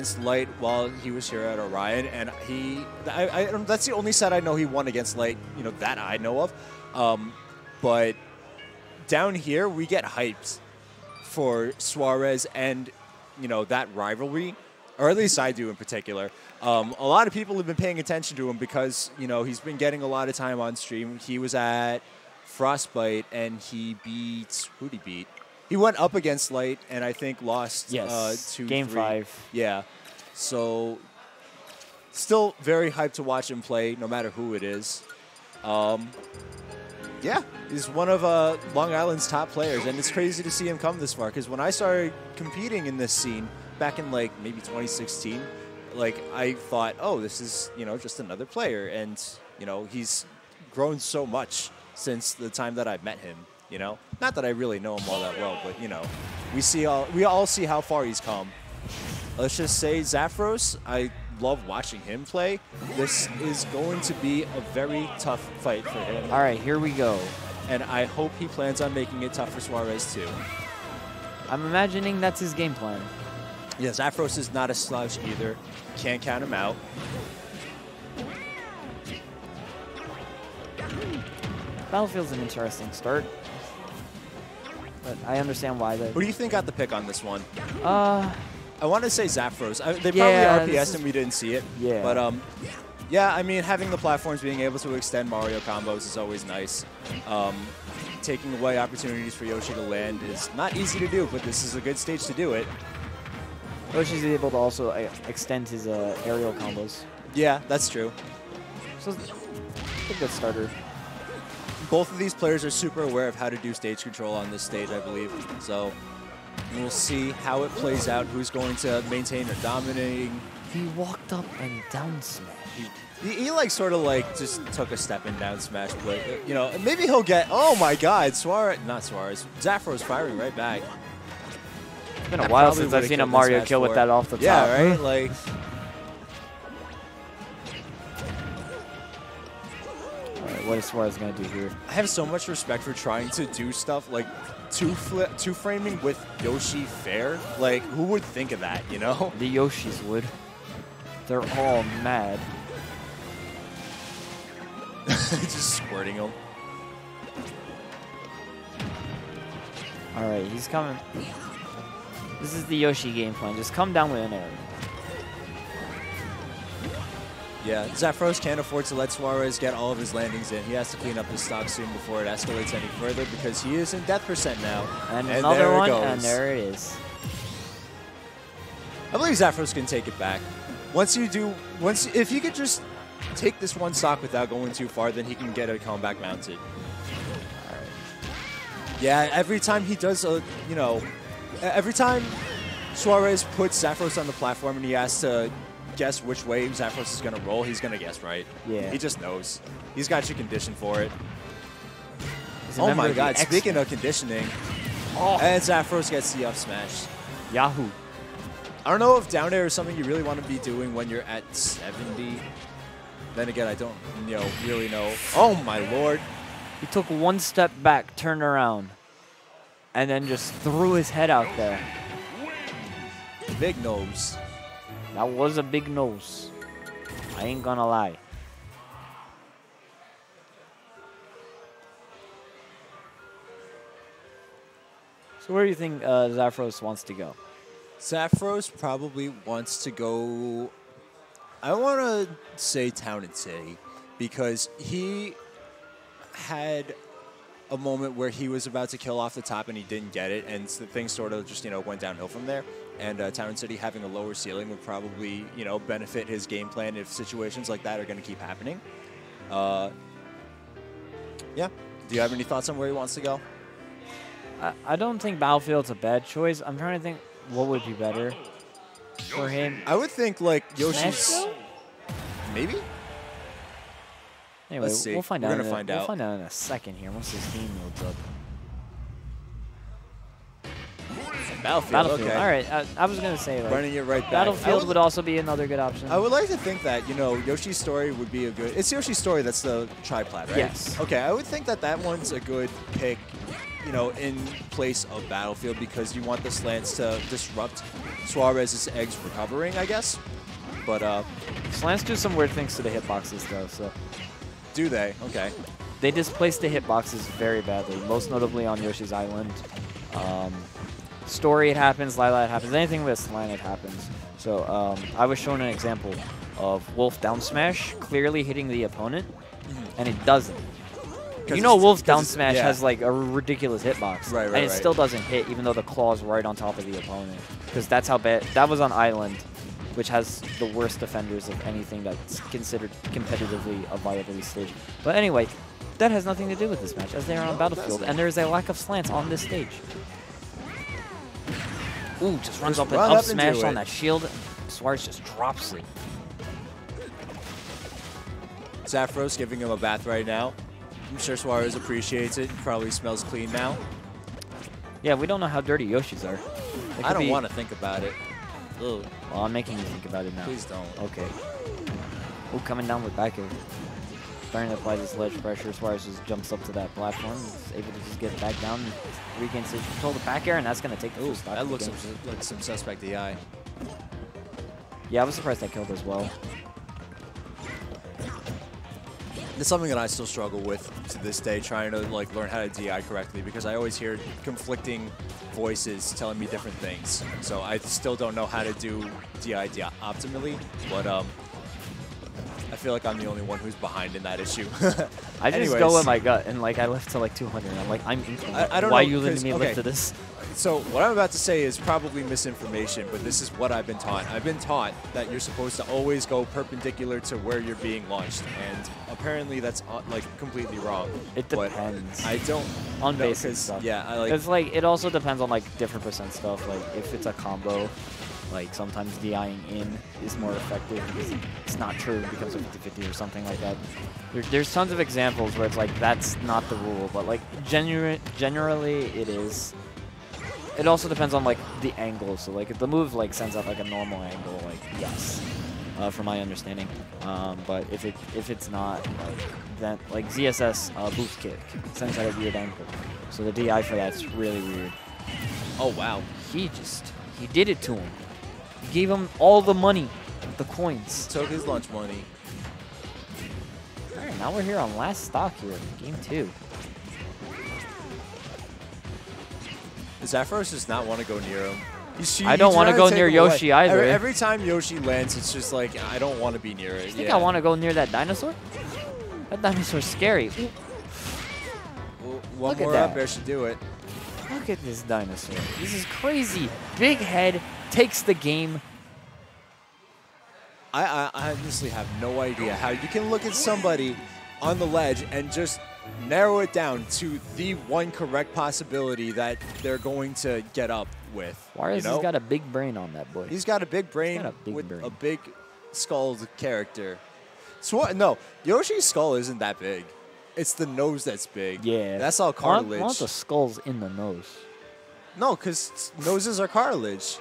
against Light while he was here at Orion, and that's the only set I know he won against Light, you know, that I know of. But down here, we get hyped for Suarez and, you know, that rivalry, or at least I do in particular. A lot of people have been paying attention to him because, you know, he's been getting a lot of time on stream. He was at Frostbite, and he beat, who'd he beat? He went up against Light, and I think lost Game 5. Yeah. So, still very hyped to watch him play, no matter who it is. Yeah, he's one of Long Island's top players, and it's crazy to see him come this far, because when I started competing in this scene back in, like, maybe 2016, like, I thought, oh, this is, you know, just another player, and, you know, he's grown so much since the time that I met him, you know? Not that I really know him all that well, but, you know, we all see how far he's come. Let's just say Zaphros, I love watching him play. This is going to be a very tough fight for him. All right, here we go. And I hope he plans on making it tough for Suarez, too. I'm imagining that's his game plan. Yeah, Zaphros is not a slouch either. Can't count him out. Battlefield's an interesting start, but I understand why. Who do you think got the pick on this one? I want to say Zaphros. They probably RPS'd and we didn't see it. Yeah. But, yeah, I mean, having the platforms being able to extend Mario combos is always nice. Taking away opportunities for Yoshi to land is not easy to do, but this is a good stage to do it. Yoshi's able to also extend his aerial combos. Yeah, that's true. So it's a good starter. Both of these players are super aware of how to do stage control on this stage, I believe. So we'll see how it plays out, who's going to maintain a dominating. He walked up and down smash. He like sort of like just took a step in down smash, but you know, maybe he'll get, oh my god, Zaphros firing right back. It's been a while since I've seen a Mario kill with that off the top. Yeah, right? Like, what is Suarez going to do here? I have so much respect for trying to do stuff like two-framing with Yoshi fair. Like, who would think of that, you know? The Yoshis would. They're all mad. Just squirting them. All right, he's coming. This is the Yoshi game plan. Just come down with an air. Yeah, Zaphros can't afford to let Suarez get all of his landings in. He has to clean up his stock soon before it escalates any further because he is in death percent now. And another one, and there it is. I believe Zaphros can take it back. If he could just take this one stock without going too far, then he can get a comeback mounted. All right. Yeah, every time he does every time Suarez puts Zaphros on the platform and he has to guess which way Zaphros is going to roll, he's going to guess right. Yeah. He just knows. He's got you conditioned for it. Oh my god, speaking of conditioning, and Zaphros gets the up smash. Yahoo. I don't know if down air is something you really want to be doing when you're at 70. Then again, I don't really know. Oh my lord. He took one step back, turned around, and then just threw his head out there. Big nose. That was a big nose. I ain't gonna lie. So where do you think Zaphros wants to go? Zaphros probably wants to go, I want to say Town and City, because he had a moment where he was about to kill off the top and he didn't get it, and things sort of just, went downhill from there. And Town and City having a lower ceiling would probably, benefit his game plan if situations like that are going to keep happening. Yeah. Do you have any thoughts on where he wants to go? I don't think Battlefield's a bad choice. I'm trying to think what would be better for him. I would think like Yoshi's. Maybe. Anyway, let's see. We'll find out. We're gonna find out. We'll find out in a second here once this game loads up. Battlefield. Okay. All right. I was gonna say like, running it right back. Battlefield would also be another good option. I would like to think that Yoshi's Story would be a good. It's Yoshi's Story that's the triplat, right? Yes. Okay, I would think that one's a good pick you know, in place of Battlefield because you want the slants to disrupt Suarez's eggs recovering, I guess. But slants do some weird things to the hitboxes, though. So do they? Okay. They displace the hitboxes very badly, most notably on Yoshi's Island. Story, it happens. Lila, it happens. Anything with a slant, it happens. So I was shown an example of Wolf down smash clearly hitting the opponent, and it doesn't. You know Wolf's down smash has like a ridiculous hitbox, and it still doesn't hit even though the claw is right on top of the opponent. Because that's how bad, that was on Island, which has the worst defenders of anything that's considered competitively a viable stage. But anyway, that has nothing to do with this match, as they are on Battlefield, and there is a lack of slants on this stage. Ooh, just runs up and up smash on that shield. Suarez just drops it. Zaphros giving him a bath right now. I'm sure Suarez appreciates it. Probably smells clean now. Yeah, we don't know how dirty Yoshis are. I don't want to think about it. Ugh. Well, I'm making you think about it now. Please don't. Okay. Ooh, coming down with back air. Starting to apply this ledge pressure. Suarez just jumps up to that platform. Is able to just get back down, regain stage control, the back air, and that's going to take the full stock. That looks like some suspect DI. Yeah, I was surprised that killed as well. It's something that I still struggle with to this day, trying to like learn how to DI correctly, because I always hear conflicting voices telling me different things. So I still don't know how to do DI optimally, but I feel like I'm the only one who's behind in that issue. I just go with my gut, and like I left to like 200. I'm like, I'm incorrect. I don't Why know, are you letting me live to this? So what I'm about to say is probably misinformation, but this is what I've been taught. I've been taught that you're supposed to always go perpendicular to where you're being launched, and apparently that's like completely wrong. It depends. I don't on know, basic stuff. Yeah, I like. It's like it also depends on like different percent stuff. Like if it's a combo, like sometimes DIing in is more effective because it's not true. It becomes a 50-50 or something like that. There's tons of examples where it's like that's not the rule, but like generally it is. It also depends on like the angle. So like if the move like sends out like a normal angle, like yes, from my understanding. But if it's not, like then like ZSS boost kick sends out a weird angle. So the DI for that's really weird. Oh wow, he did it to him. He gave him all the money, the coins. Took his lunch money. All right, now we're here on last stock here, game 2. Zaphros does not want to go near him. I don't want to go near Yoshi either. Every time Yoshi lands, it's just like, I don't want to be near it. You think I want to go near that dinosaur? That dinosaur's scary. Well, one more up air should do it. Look at this dinosaur. This is crazy. Big head takes the game. I honestly have no idea how you can look at somebody on the ledge and just narrow it down to the one correct possibility that they're going to get up with. Suarez has got a big brain on that boy. He's got a big brain with a big skulled character. No, Yoshi's skull isn't that big. It's the nose that's big. Yeah. That's all cartilage. I want the skulls in the nose. No, because noses are cartilage.